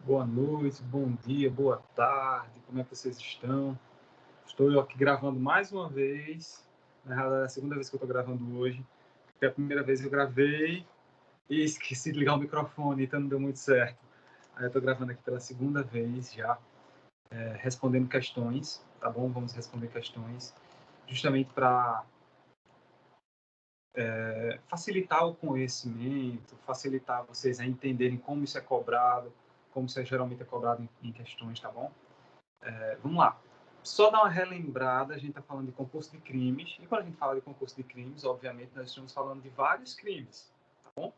Boa noite, bom dia, boa tarde, como é que vocês estão? Estou aqui gravando mais uma vez, na realidade é a segunda vez que eu estou gravando hoje, porque a primeira vez eu gravei e esqueci de ligar o microfone, então não deu muito certo. Aí eu estou gravando aqui pela segunda vez já, respondendo questões, tá bom? Vamos responder questões, justamente para facilitar o conhecimento, facilitar vocês a entenderem como isso é cobrado, como isso geralmente é cobrado em questões, tá bom? Vamos lá. Só dar uma relembrada, a gente está falando de concurso de crimes, e quando a gente fala de concurso de crimes, obviamente nós estamos falando de vários crimes, tá bom?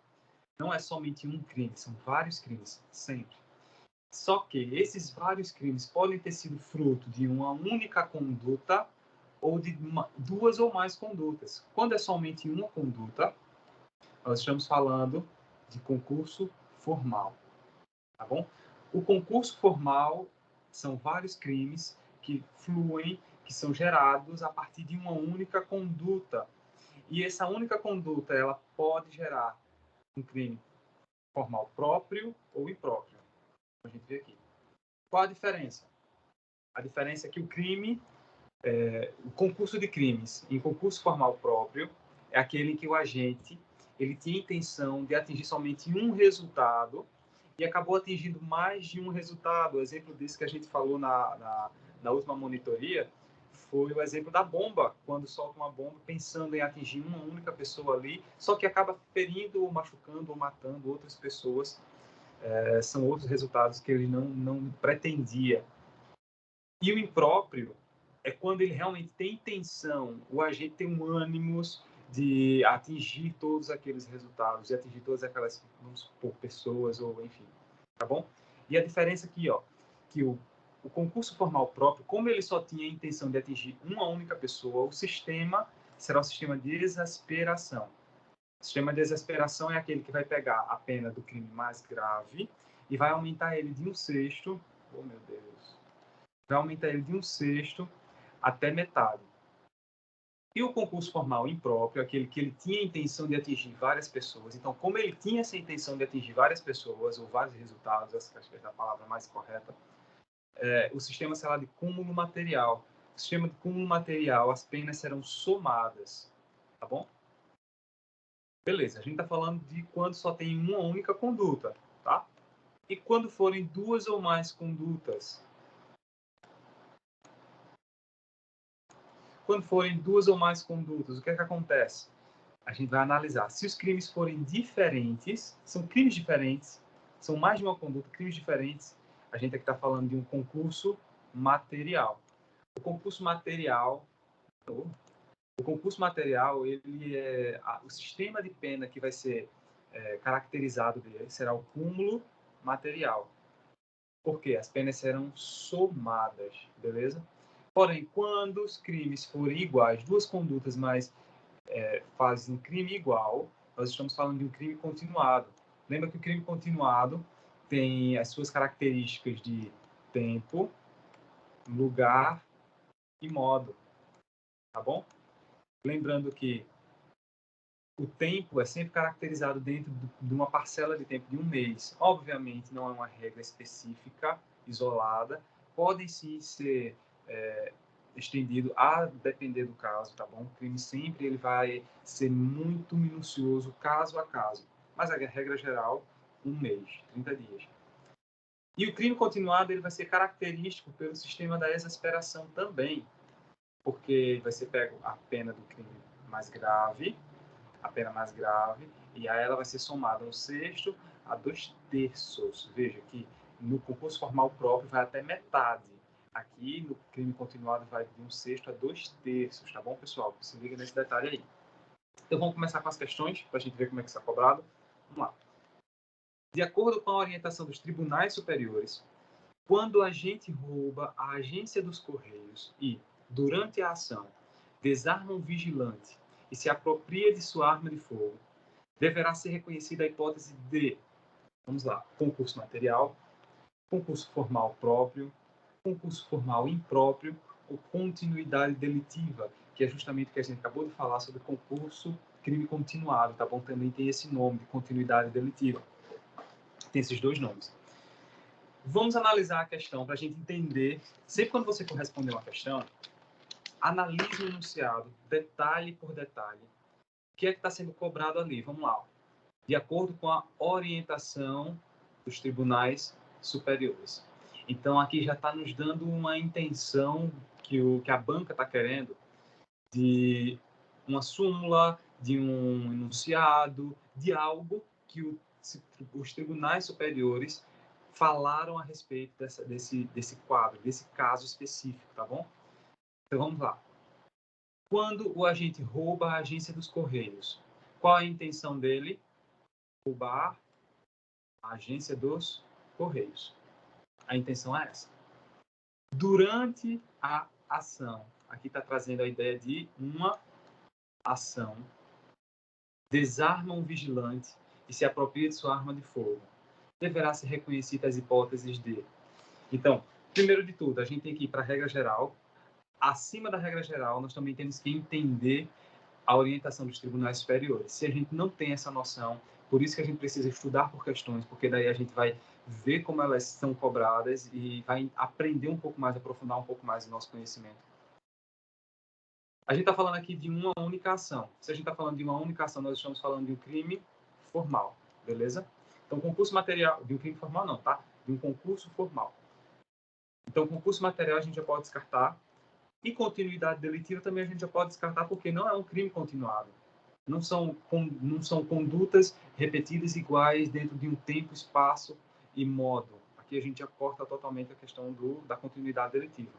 Não é somente um crime, são vários crimes, sempre. Só que esses vários crimes podem ter sido fruto de uma única conduta ou de duas ou mais condutas. Quando é somente uma conduta, nós estamos falando de concurso formal, tá bom? O concurso formal são vários crimes que fluem, que são gerados a partir de uma única conduta. E essa única conduta, ela pode gerar um crime formal próprio ou impróprio. A gente vê aqui. Qual a diferença? A diferença é que o concurso de crimes em concurso formal próprio é aquele em que o agente ele tinha intenção de atingir somente um resultado e acabou atingindo mais de um resultado. O exemplo disso que a gente falou na última monitoria foi o exemplo da bomba, quando solta uma bomba pensando em atingir uma única pessoa ali, só que acaba ferindo, ou machucando ou matando outras pessoas. São outros resultados que ele não pretendia. E o impróprio é quando ele realmente tem intenção, o agente tem um ânimo de atingir todos aqueles resultados, de atingir todas aquelas, vamos supor, pessoas, ou enfim, tá bom? E a diferença aqui, ó, que o concurso formal próprio, como ele só tinha a intenção de atingir uma única pessoa, o sistema será o sistema de exasperação. O sistema de exasperação é aquele que vai pegar a pena do crime mais grave e vai aumentar ele de 1/6, oh meu Deus, vai aumentar ele de 1/6 até metade. E o concurso formal impróprio, aquele que ele tinha a intenção de atingir várias pessoas. Então, como ele tinha essa intenção de atingir várias pessoas, ou vários resultados, essa acho que é a palavra mais correta, o sistema será de cúmulo material. O sistema de cúmulo material, as penas serão somadas, tá bom? Beleza, a gente está falando de quando só tem uma única conduta, tá? E quando forem duas ou mais condutas? Quando forem duas ou mais condutas, o que é que acontece? A gente vai analisar. Se os crimes forem diferentes, são crimes diferentes, são mais de uma conduta, crimes diferentes, a gente aqui está falando de um concurso material. O concurso material, ele é o sistema de pena que vai ser caracterizado dele será o cúmulo material. Por quê? As penas serão somadas, beleza? Porém, quando os crimes forem iguais, duas condutas, mas fazem um crime igual, nós estamos falando de um crime continuado. Lembra que o crime continuado tem as suas características de tempo, lugar e modo, tá bom? Lembrando que o tempo é sempre caracterizado dentro de uma parcela de tempo de um mês. Obviamente, não é uma regra específica, isolada. Podem sim ser estendido a depender do caso, tá bom? O crime sempre ele vai ser muito minucioso, caso a caso. Mas a regra geral, um mês, 30 dias. E o crime continuado ele vai ser característico pelo sistema da exasperação também, porque vai ser pego a pena do crime mais grave, a pena mais grave, e aí ela vai ser somada 1/6 a 2/3. Veja que no concurso formal próprio vai até metade. Aqui no crime continuado vai de 1/6 a 2/3, tá bom, pessoal? Se liga nesse detalhe aí. Então vamos começar com as questões, para a gente ver como é que isso é cobrado. Vamos lá. De acordo com a orientação dos tribunais superiores, quando o agente rouba a agência dos Correios e, durante a ação, desarma um vigilante e se apropria de sua arma de fogo, deverá ser reconhecida a hipótese de, vamos lá, concurso material, concurso formal próprio, concurso formal impróprio ou continuidade delitiva, que é justamente o que a gente acabou de falar sobre concurso crime continuado, tá bom? Também tem esse nome de continuidade delitiva. Tem esses dois nomes. Vamos analisar a questão para a gente entender. Sempre quando você for responder uma questão, analise o enunciado, detalhe por detalhe. O que é que está sendo cobrado ali? Vamos lá. De acordo com a orientação dos tribunais superiores. Então, aqui já está nos dando uma intenção que a banca está querendo de uma súmula, de um enunciado, de algo que os tribunais superiores falaram a respeito desse quadro, desse caso específico, tá bom? Então, vamos lá. Quando o agente rouba a agência dos Correios, qual a intenção dele? Roubar a agência dos Correios. A intenção é essa. Durante a ação, aqui está trazendo a ideia de uma ação, desarma um vigilante e se apropria de sua arma de fogo. Deverá ser reconhecida as hipóteses de... Então, primeiro de tudo, a gente tem que ir para a regra geral. Acima da regra geral, nós também temos que entender a orientação dos tribunais superiores. Se a gente não tem essa noção, por isso que a gente precisa estudar por questões, porque daí a gente vai ver como elas são cobradas e vai aprender um pouco mais, aprofundar um pouco mais o nosso conhecimento. A gente está falando aqui de uma única ação. Se a gente está falando de uma única ação, nós estamos falando de um crime formal, beleza? Então, concurso material... De um crime formal não, tá? De um concurso formal. Então, concurso material a gente já pode descartar. E continuidade delitiva também a gente já pode descartar, porque não é um crime continuado. Não são condutas repetidas iguais dentro de um tempo, espaço e modo. Aqui a gente já corta totalmente a questão da continuidade delitiva.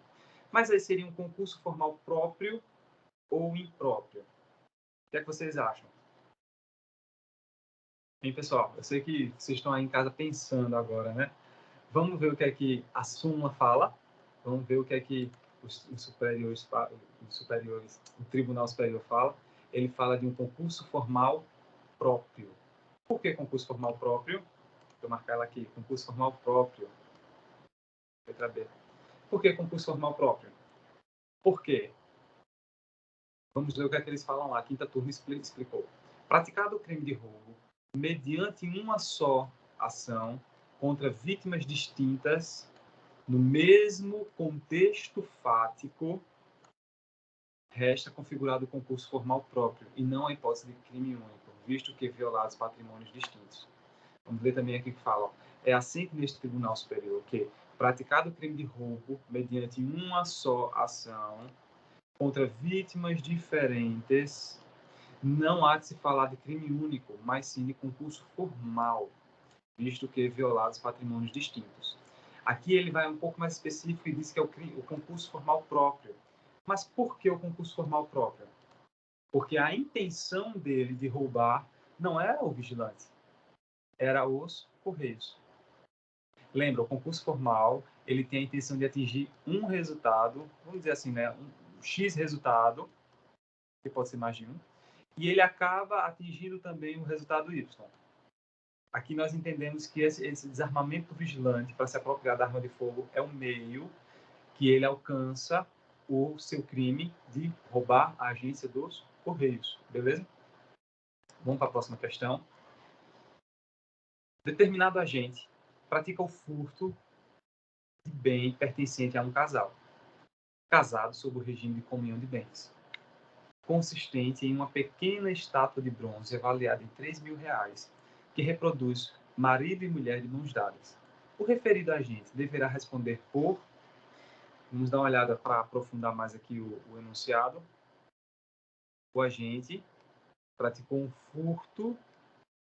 Mas aí seria um concurso formal próprio ou impróprio. O que é que vocês acham? Bem, pessoal, eu sei que vocês estão aí em casa pensando agora, né? Vamos ver o que é que a súmula fala. Vamos ver o que é que os superiores, o Tribunal Superior fala. Ele fala de um concurso formal próprio. Por que concurso formal próprio? Vou marcar ela aqui. Concurso formal próprio. Letra B. Por que concurso formal próprio? Por quê? Vamos ver o que é que eles falam lá. A quinta turma explicou. Praticado o crime de roubo mediante uma só ação contra vítimas distintas no mesmo contexto fático, resta configurado o concurso formal próprio e não a hipótese de crime único, visto que violados patrimônios distintos. Vamos ler também aqui que fala, ó, é assente neste Tribunal Superior que, praticado o crime de roubo mediante uma só ação contra vítimas diferentes, não há de se falar de crime único, mas sim de concurso formal, visto que violados patrimônios distintos. Aqui ele vai um pouco mais específico e diz que é o concurso formal próprio. Mas por que o concurso formal próprio? Porque a intenção dele de roubar não era o vigilante, era os Correios. Lembra, o concurso formal, ele tem a intenção de atingir um resultado, vamos dizer assim, né, um X resultado, que pode ser mais de um, e ele acaba atingindo também o resultado Y. Aqui nós entendemos que esse desarmamento do vigilante para se apropriar da arma de fogo é um meio que ele alcança o seu crime de roubar a agência dos Correios, beleza? Vamos para a próxima questão. Determinado agente pratica o furto de bem pertencente a um casal, casado sob o regime de comunhão de bens, consistente em uma pequena estátua de bronze avaliada em R$3.000, que reproduz marido e mulher de mãos dadas. O referido agente deverá responder por... Vamos dar uma olhada para aprofundar mais aqui o enunciado. O agente praticou um furto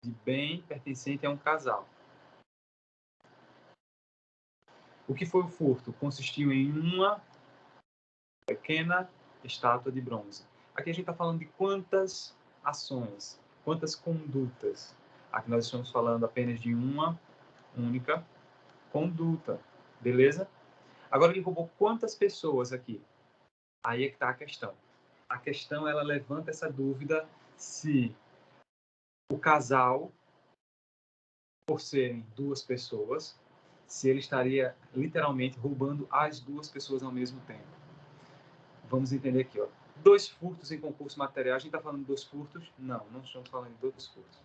de bem pertencente a um casal. O que foi o furto? Consistiu em uma pequena estátua de bronze. Aqui a gente está falando de quantas ações, quantas condutas. Aqui nós estamos falando apenas de uma única conduta, beleza? Agora ele roubou quantas pessoas aqui? Aí é que está a questão. A questão, ela levanta essa dúvida se o casal, por serem duas pessoas, se ele estaria literalmente roubando as duas pessoas ao mesmo tempo. Vamos entender aqui, ó. 2 furtos em concurso material. A gente está falando de 2 furtos? Não, não estamos falando de 2 furtos.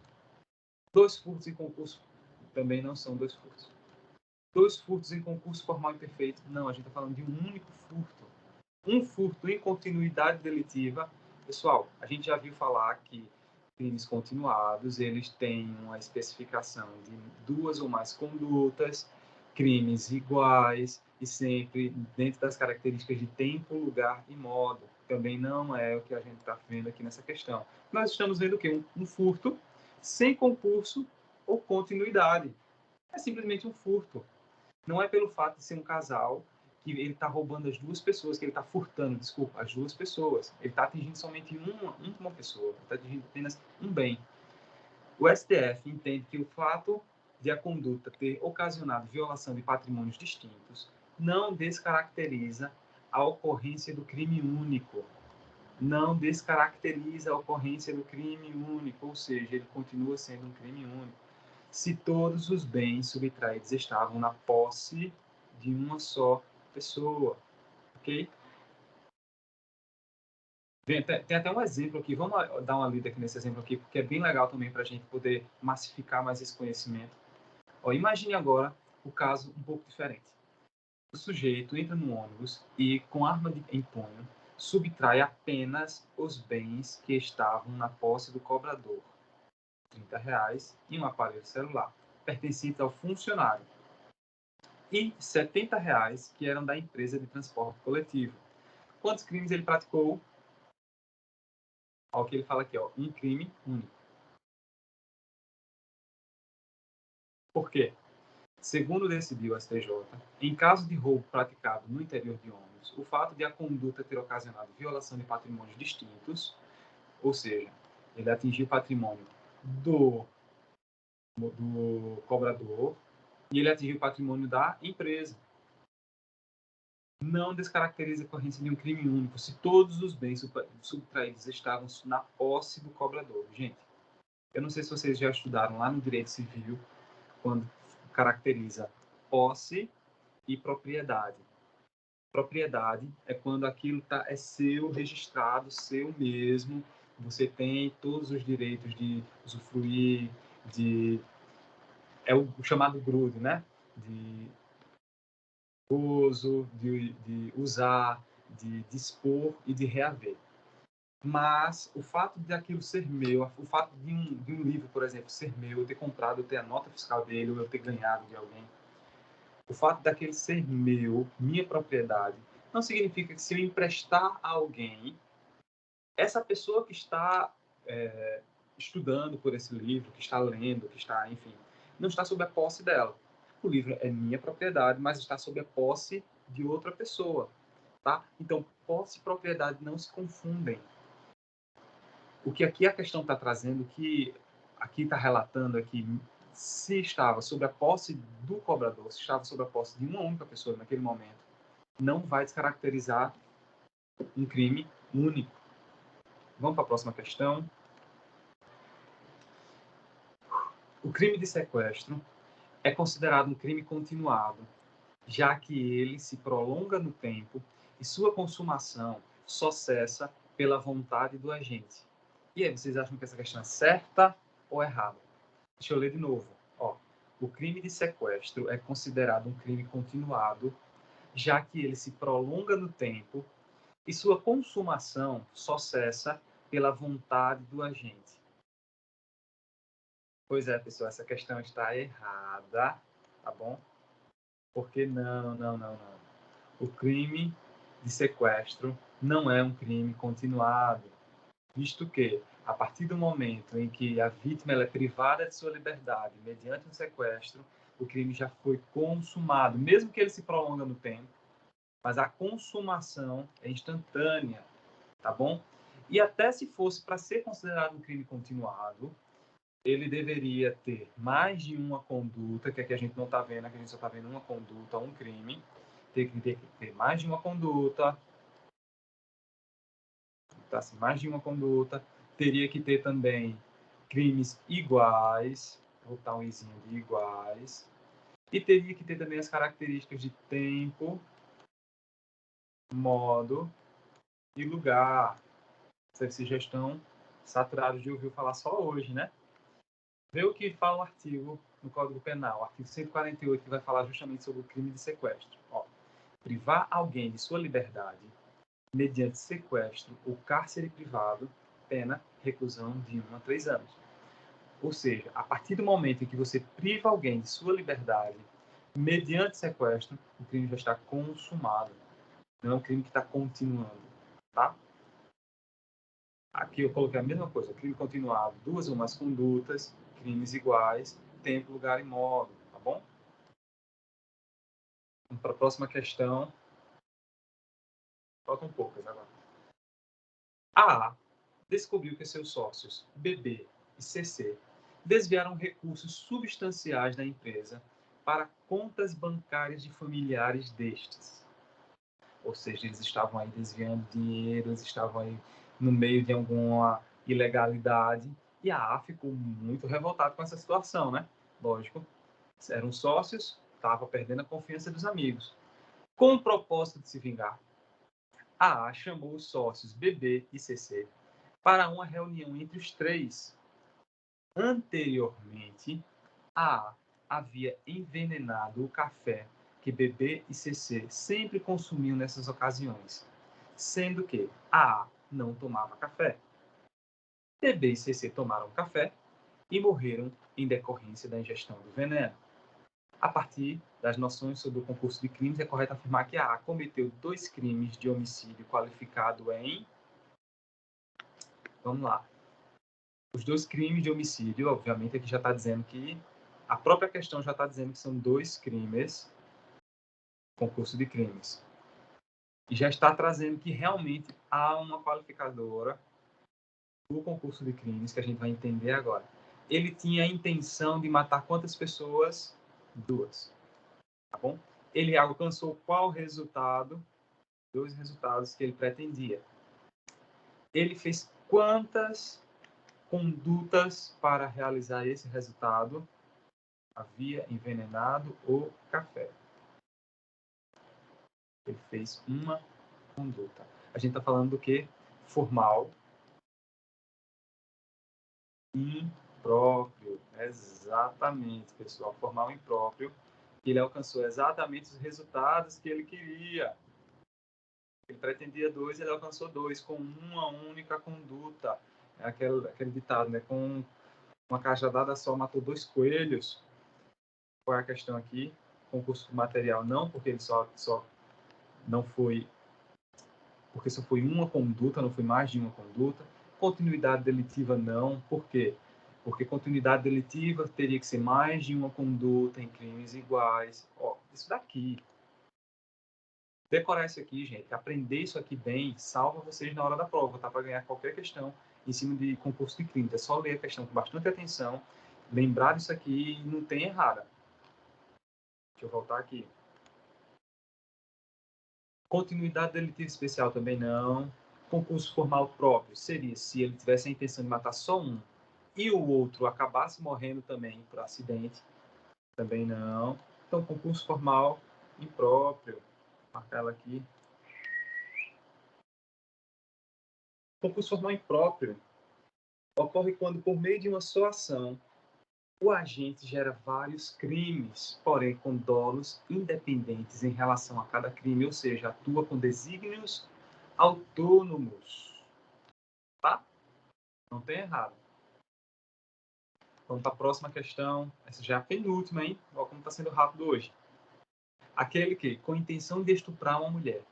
2 furtos em concurso também não são 2 furtos. 2 furtos em concurso formal e perfeito. Não, a gente está falando de um único furto. Um furto em continuidade delitiva. Pessoal, a gente já viu falar que crimes continuados, eles têm uma especificação de 2 ou mais condutas, crimes iguais e sempre dentro das características de tempo, lugar e modo. Também não é o que a gente está vendo aqui nessa questão. Nós estamos vendo o quê? Um furto sem concurso ou continuidade. É simplesmente um furto. Não é pelo fato de ser um casal que ele está roubando as 2 pessoas, que ele está furtando, desculpa, as 2 pessoas. Ele está atingindo somente uma pessoa, está atingindo apenas um bem. O STF entende que o fato de a conduta ter ocasionado violação de patrimônios distintos não descaracteriza a ocorrência do crime único. Não descaracteriza a ocorrência do crime único, ou seja, ele continua sendo um crime único se todos os bens subtraídos estavam na posse de uma só pessoa, ok? Tem até um exemplo aqui, vamos dar uma lida aqui nesse exemplo aqui, porque é bem legal também para a gente poder massificar mais esse conhecimento. Ó, imagine agora o caso um pouco diferente. O sujeito entra no ônibus e, com arma em punho, subtrai apenas os bens que estavam na posse do cobrador, R$ 30 e um aparelho celular, pertencente ao funcionário, e R$ 70 que eram da empresa de transporte coletivo. Quantos crimes ele praticou? Olha o que ele fala aqui, ó, um crime único. Por quê? Segundo decidiu o STJ, em caso de roubo praticado no interior de ônibus, o fato de a conduta ter ocasionado violação de patrimônios distintos, ou seja, ele atingiu o patrimônio do cobrador e ele atingiu o patrimônio da empresa. Não descaracteriza a ocorrência de um crime único se todos os bens subtraídos estavam na posse do cobrador. Gente, eu não sei se vocês já estudaram lá no direito civil, quando caracteriza posse e propriedade. Propriedade é quando aquilo é seu, registrado, seu mesmo, você tem todos os direitos de usufruir, é o chamado grudo, né? De uso, de usar, de dispor e de reaver. Mas o fato de aquilo ser meu, o fato de um livro, por exemplo, ser meu, eu ter comprado, eu ter a nota fiscal dele, ou eu ter ganhado de alguém, o fato daquele ser meu, minha propriedade, não significa que se eu emprestar a alguém, essa pessoa que está estudando por esse livro, que está lendo, que está, enfim, não está sob a posse dela. O livro é minha propriedade, mas está sob a posse de outra pessoa, tá? Então, posse e propriedade não se confundem. O que aqui a questão está trazendo, que aqui está relatando é que se estava sob a posse do cobrador, se estava sob a posse de uma única pessoa naquele momento, não vai descaracterizar um crime único. Vamos para a próxima questão. O crime de sequestro é considerado um crime continuado, já que ele se prolonga no tempo e sua consumação só cessa pela vontade do agente. E aí, vocês acham que essa questão é certa ou errada? Deixa eu ler de novo. Ó, o crime de sequestro é considerado um crime continuado, já que ele se prolonga no tempo e sua consumação só cessa pela vontade do agente. Pois é, pessoal, essa questão está errada, tá bom? Porque não. O crime de sequestro não é um crime continuado, visto que, a partir do momento em que a vítima ela é privada de sua liberdade mediante um sequestro, o crime já foi consumado, mesmo que ele se prolongue no tempo, mas a consumação é instantânea, tá bom? E até se fosse para ser considerado um crime continuado, ele deveria ter mais de uma conduta, que aqui a gente não está vendo, aqui a gente só está vendo uma conduta, um crime, tem que ter mais de uma conduta, tá? Assim, mais de uma conduta, teria que ter também crimes iguais, vou botar um izinho de iguais, e teria que ter também as características de tempo, modo e lugar. Vocês já estão saturados de ouvir falar só hoje, né? Vê o que fala o artigo no Código Penal, o artigo 148, que vai falar justamente sobre o crime de sequestro. Ó, privar alguém de sua liberdade mediante sequestro ou cárcere privado, pena, reclusão de 1 a 3 anos. Ou seja, a partir do momento em que você priva alguém de sua liberdade mediante sequestro, o crime já está consumado. Não é um crime que está continuando, tá? Aqui eu coloquei a mesma coisa, crime continuado, 2 ou mais condutas, crimes iguais, tempo, lugar e modo, tá bom? Vamos para a próxima questão. Faltam poucas agora. A descobriu que seus sócios, BB e CC, desviaram recursos substanciais da empresa para contas bancárias de familiares destes. Ou seja, eles estavam aí desviando dinheiro, eles estavam aí no meio de alguma ilegalidade, e a A ficou muito revoltada com essa situação, né? Lógico, eram sócios, estava perdendo a confiança dos amigos. Com o propósito de se vingar, a A chamou os sócios BB e CC para uma reunião entre os três. Anteriormente, a havia envenenado o café que BB e CC sempre consumiam nessas ocasiões, sendo que a não tomava café. BB e CC tomaram café e morreram em decorrência da ingestão do veneno. A partir das noções sobre o concurso de crimes, é correto afirmar que a cometeu 2 crimes de homicídio qualificado em... Vamos lá. Os 2 crimes de homicídio, obviamente, aqui já está dizendo que... A própria questão já está dizendo que são 2 crimes, concurso de crimes. E já está trazendo que realmente há uma qualificadora do concurso de crimes, que a gente vai entender agora. Ele tinha a intenção de matar quantas pessoas? 2. Tá bom? Ele alcançou qual resultado? 2 resultados que ele pretendia. Ele fez quantas condutas para realizar esse resultado? Havia envenenado o café. Ele fez uma conduta. A gente está falando do que? Formal, impróprio. Exatamente, pessoal. Formal impróprio. Ele alcançou exatamente os resultados que ele queria. Ele pretendia 2, ele alcançou 2 com uma única conduta. É aquele ditado, né? Com uma cajadada só matou 2 coelhos. Qual é a questão aqui? Concurso material não, porque ele só não foi... Porque só foi uma conduta, não foi mais de uma conduta. Continuidade delitiva não. Por quê? Porque continuidade delitiva teria que ser mais de uma conduta em crimes iguais. Ó, isso daqui. Decorar isso aqui, gente, aprender isso aqui bem, salva vocês na hora da prova, tá? Para ganhar qualquer questão em cima de concurso de crime. É só ler a questão com bastante atenção, lembrar disso aqui e não tem errada. Deixa eu voltar aqui. Continuidade delitiva especial também não. Concurso formal próprio seria se ele tivesse a intenção de matar só um e o outro acabasse morrendo também por acidente. Também não. Então, concurso formal impróprio. Vou marcar ela aqui. Concurso formal impróprio ocorre quando, por meio de uma só ação, o agente gera vários crimes, porém com dolos independentes em relação a cada crime, ou seja, atua com desígnios autônomos. Tá? Não tem errado. Vamos para a próxima questão. Essa já é a penúltima, hein? Olha como está sendo rápido hoje. Aquele que, com intenção de estuprar uma mulher,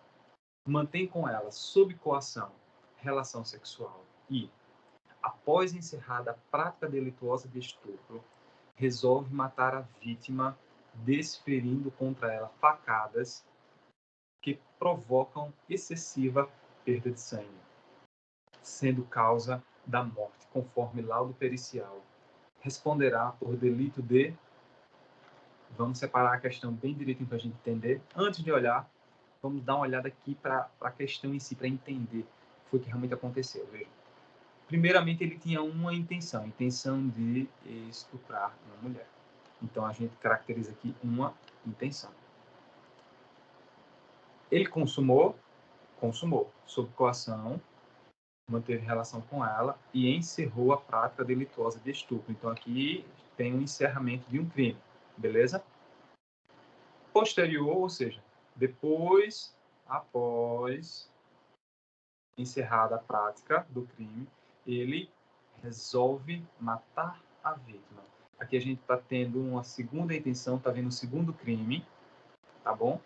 mantém com ela, sob coação, relação sexual e, após encerrada a prática delituosa de estupro, resolve matar a vítima, desferindo contra ela facadas que provocam excessiva perda de sangue, sendo causa da morte, conforme laudo pericial. Responderá por delito de... Vamos separar a questão bem direitinho para a gente entender. Antes de olhar, vamos dar uma olhada aqui para a questão em si, para entender o que foi que realmente aconteceu. Veja. Primeiramente, ele tinha uma intenção, a intenção de estuprar uma mulher. Então, a gente caracteriza aqui uma intenção. Ele consumou, sob coação, manteve relação com ela e encerrou a prática delituosa de estupro. Então, aqui tem um encerramento de um crime, beleza? Posterior, ou seja, depois, após encerrada a prática do crime, ele resolve matar a vítima. Aqui a gente está tendo uma segunda intenção, está vendo um segundo crime, tá bom?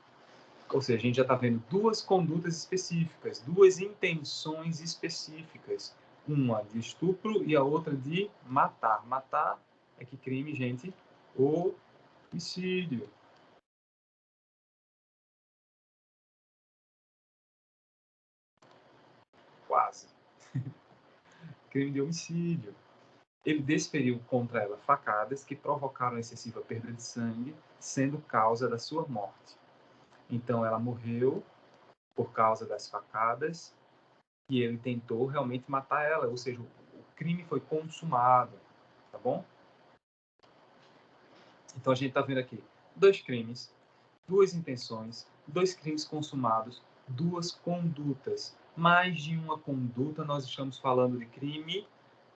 Ou seja, a gente já está vendo duas condutas específicas, duas intenções específicas. Uma de estupro e a outra de matar. Matar é que crime, gente? Homicídio. Quase. Crime de homicídio. Ele desferiu contra ela facadas que provocaram excessiva perda de sangue, sendo causa da sua morte. Então, ela morreu por causa das facadas e ele tentou realmente matar ela, ou seja, o crime foi consumado, tá bom? Então, a gente está vendo aqui dois crimes, duas intenções, dois crimes consumados, duas condutas. Mais de uma conduta, nós estamos falando de crime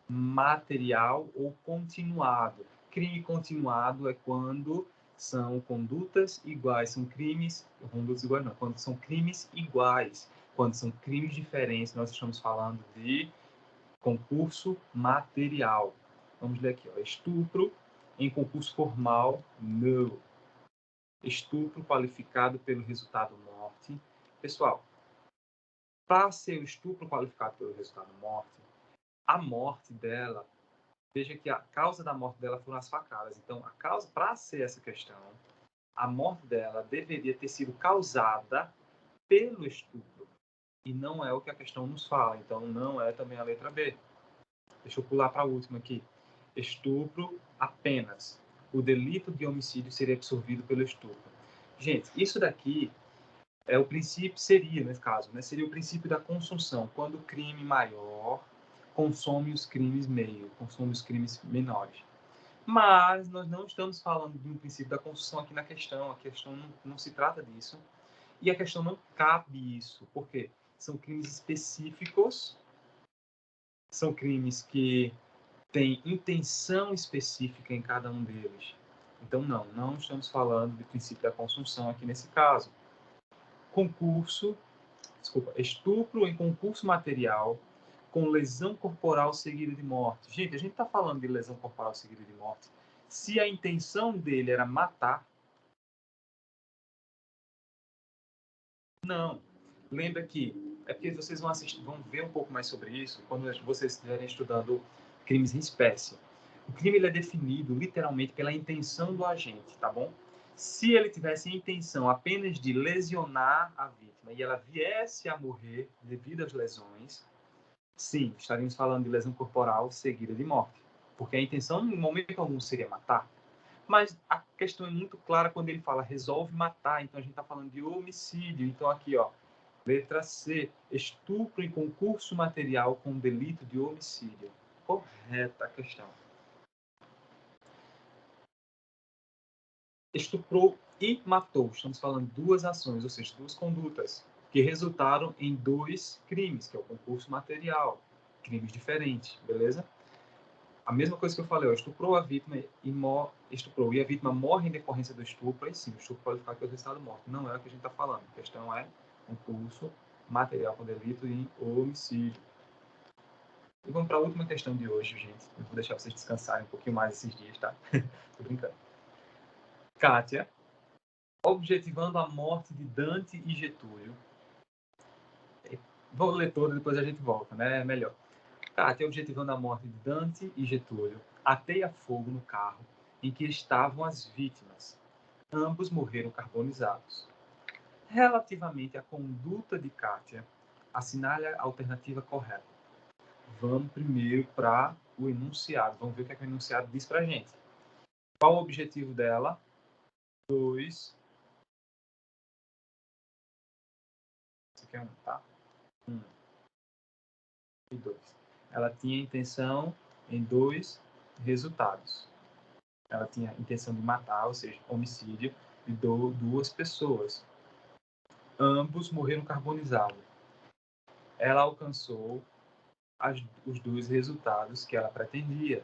material ou continuado. Crime continuado é quando são condutas iguais, são crimes, condutas iguais não, quando são crimes iguais, quando são crimes diferentes, nós estamos falando de concurso material. Vamos ler aqui, ó, estupro em concurso formal, não. Estupro qualificado pelo resultado morte. Pessoal, para ser o estupro qualificado pelo resultado morte, a morte dela, veja que a causa da morte dela foram as facadas. Então, a causa, para ser essa questão, a morte dela deveria ter sido causada pelo estupro. E não é o que a questão nos fala. Então, não é também a letra B. Deixa eu pular para a última aqui. Estupro apenas. O delito de homicídio seria absorvido pelo estupro. Gente, isso daqui é o princípio, seria, nesse caso, né? Seria o princípio da consunção, quando o crime maior consome os crimes meio, consome os crimes menores. Mas nós não estamos falando de um princípio da consunção aqui na questão, a questão não se trata disso, e a questão não cabe isso, porque são crimes específicos, são crimes que têm intenção específica em cada um deles. Então, não estamos falando de princípio da consunção aqui nesse caso. Estupro em concurso material com lesão corporal seguida de morte. Gente, a gente está falando de lesão corporal seguida de morte. Se a intenção dele era matar, não. Lembra que é porque vocês vão ver um pouco mais sobre isso quando vocês estiverem estudando crimes em espécie. O crime ele é definido literalmente pela intenção do agente, tá bom? Se ele tivesse a intenção apenas de lesionar a vítima e ela viesse a morrer devido às lesões, sim, estaríamos falando de lesão corporal seguida de morte. Porque a intenção, no momento algum, seria matar. Mas a questão é muito clara quando ele fala resolve matar. Então, a gente está falando de homicídio. Então, aqui, ó, letra C, estupro em concurso material com delito de homicídio. Correta a questão. Estuprou e matou. Estamos falando de duas ações, ou seja, duas condutas, que resultaram em dois crimes, que é o concurso material. Crimes diferentes, beleza? A mesma coisa que eu falei, ó, estuprou a vítima estuprou e a vítima morre em decorrência do estupro, aí sim, o estupro pode ficar pelo resultado morte. Não é o que a gente está falando. A questão é concurso material com delito em homicídio. E vamos para a última questão de hoje, gente. Eu vou deixar vocês descansarem um pouquinho mais esses dias, tá? Tô brincando. Kátia, objetivando a morte de Dante e Getúlio. Vou ler todo, depois a gente volta, né? É melhor. Kátia, objetivando a morte de Dante e Getúlio, ateia fogo no carro em que estavam as vítimas. Ambos morreram carbonizados. Relativamente à conduta de Kátia, assinale a alternativa correta. Vamos primeiro para o enunciado. Vamos ver o que, é que o enunciado diz para a gente. Qual o objetivo dela? 2. Isso aqui é 1, tá? 1 e 2. Ela tinha intenção em dois resultados. Ela tinha intenção de matar, ou seja, homicídio, de duas pessoas. Ambos morreram carbonizados. Ela alcançou os dois resultados que ela pretendia,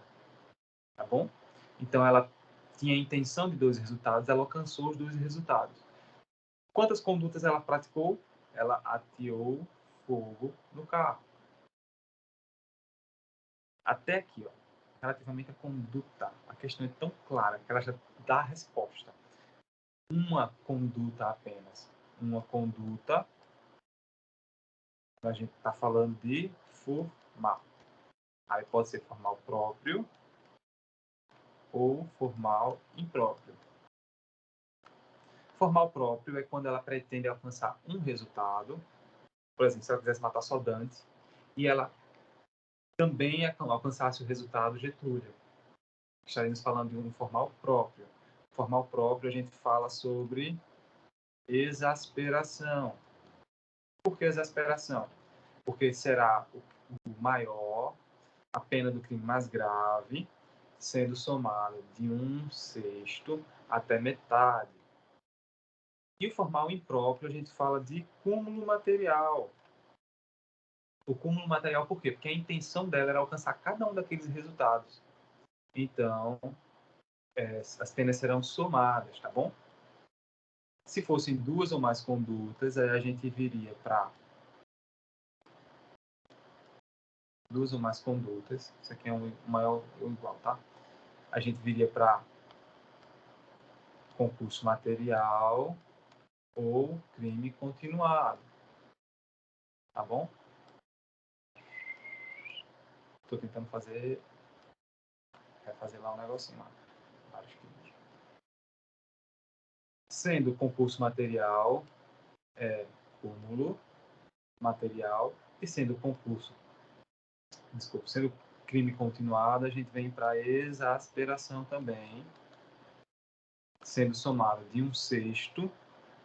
tá bom? Então, ela tinha a intenção de dois resultados, ela alcançou os dois resultados. Quantas condutas ela praticou? Ela ateou fogo no carro. Até aqui, ó, relativamente à conduta, a questão é tão clara que ela já dá a resposta. Uma conduta apenas. Uma conduta, a gente está falando de formal. Aí pode ser formal próprio ou formal impróprio. Formal próprio é quando ela pretende alcançar um resultado. Por exemplo, se ela quisesse matar só Dante e ela também alcançasse o resultado Getúlio. Estaremos falando de um formal próprio. Formal próprio, a gente fala sobre exasperação. Por que exasperação? Porque será o maior, a pena do crime mais grave, sendo somada de 1/6 até metade. E o formal impróprio, a gente fala de cúmulo material. O cúmulo material por quê? Porque a intenção dela era alcançar cada um daqueles resultados. Então, as penas serão somadas, tá bom? Se fossem duas ou mais condutas, aí a gente viria para duas ou mais condutas. Isso aqui é um maior ou igual, tá? A gente viria para concurso material ou crime continuado, tá bom? Estou tentando refazer lá um negocinho lá. Vários crimes. Sendo concurso material, cúmulo material, e sendo sendo crime continuado, a gente vem para exasperação também, sendo somado de 1/6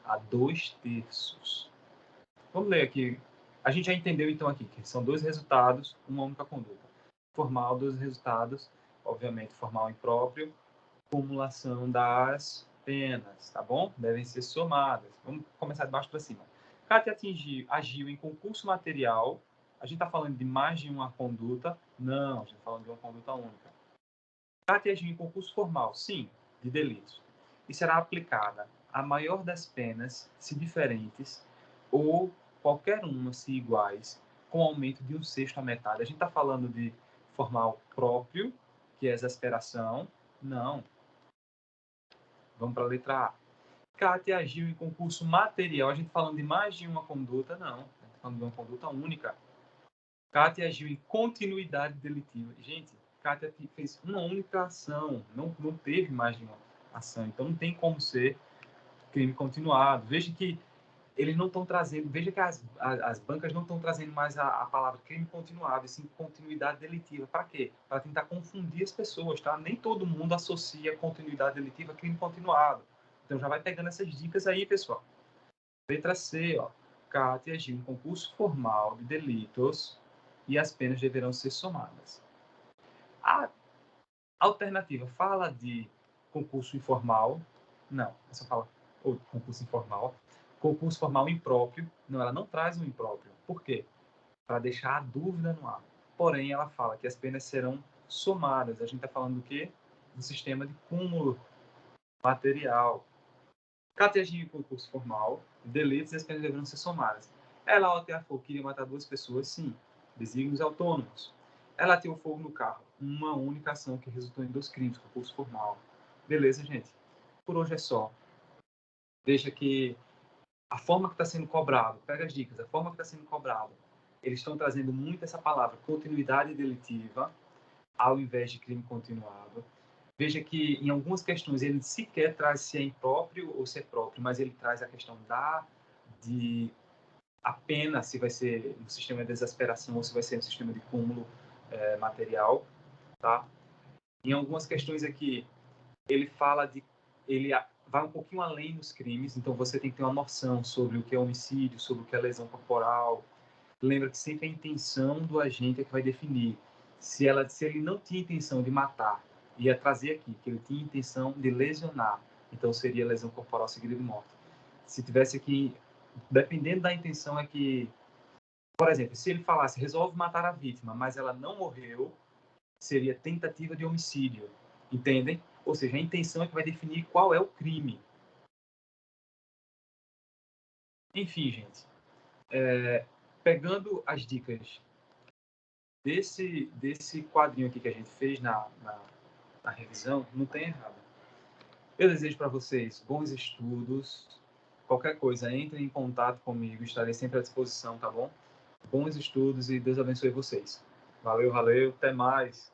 a 2/3. Vamos ler aqui. A gente já entendeu então aqui que são dois resultados, uma única conduta. Formal, dois resultados, obviamente formal impróprio, cumulação das penas, tá bom? Devem ser somadas. Vamos começar de baixo para cima. Kátia agiu em concurso material. A gente está falando de mais de uma conduta? Não, a gente está falando de uma conduta única. Kátia agiu em concurso formal? Sim, de delitos. E será aplicada a maior das penas, se diferentes, ou qualquer uma se iguais, com aumento de 1/6 à metade. A gente está falando de formal próprio, que é exasperação? Não. Vamos para a letra A. Kátia agiu em concurso material. A gente falando de mais de uma conduta? Não. A gente está falando de uma conduta única. Kátia agiu em continuidade delitiva. Gente, Kátia fez uma única ação. Não teve mais de uma ação. Então, não tem como ser crime continuado. Veja que eles não estão trazendo... Veja que as bancas não estão trazendo mais a palavra crime continuado, e sim continuidade delitiva. Para quê? Para tentar confundir as pessoas, tá? Nem todo mundo associa continuidade delitiva a crime continuado. Então, já vai pegando essas dicas aí, pessoal. Letra C, ó. Kátia agiu em concurso formal de delitos e as penas deverão ser somadas. A alternativa fala de concurso informal. Não, essa fala concurso informal. Concurso formal impróprio. Não, ela não traz um impróprio. Por quê? Para deixar a dúvida no ar. Porém, ela fala que as penas serão somadas. A gente está falando do quê? Do sistema de cúmulo material. Kátia agiu em concurso formal, delitos e as penas deverão ser somadas. Ela, ao atear fogo, queria matar duas pessoas? Sim. Desígnios autônomos. Ela ateou fogo no carro. Uma única ação que resultou em 2 crimes, concurso formal. Beleza, gente? Por hoje é só. Veja que a forma que está sendo cobrado, pega as dicas, a forma que está sendo cobrado, eles estão trazendo muito essa palavra continuidade delitiva, ao invés de crime continuado. Veja que em algumas questões ele sequer traz se é impróprio ou se é próprio, mas ele traz a questão de a pena, se vai ser no sistema de exasperação ou se vai ser no sistema de cúmulo material, tá? Em algumas questões aqui ele vai um pouquinho além dos crimes, então você tem que ter uma noção sobre o que é homicídio, sobre o que é lesão corporal. Lembra que sempre a intenção do agente é que vai definir. Se ele não tinha intenção de matar, ia trazer aqui que ele tinha intenção de lesionar, então seria lesão corporal seguida de morte. Se tivesse aqui, dependendo da intenção, é que Por exemplo, se ele falasse resolve matar a vítima, mas ela não morreu, seria tentativa de homicídio. Entendem? Ou seja, a intenção é que vai definir qual é o crime. Enfim, gente, pegando as dicas desse quadrinho aqui que a gente fez na revisão, não tem errado. Eu desejo para vocês bons estudos. Qualquer coisa, entrem em contato comigo, estarei sempre à disposição, tá bom? Bons estudos e Deus abençoe vocês. Valeu, valeu, até mais.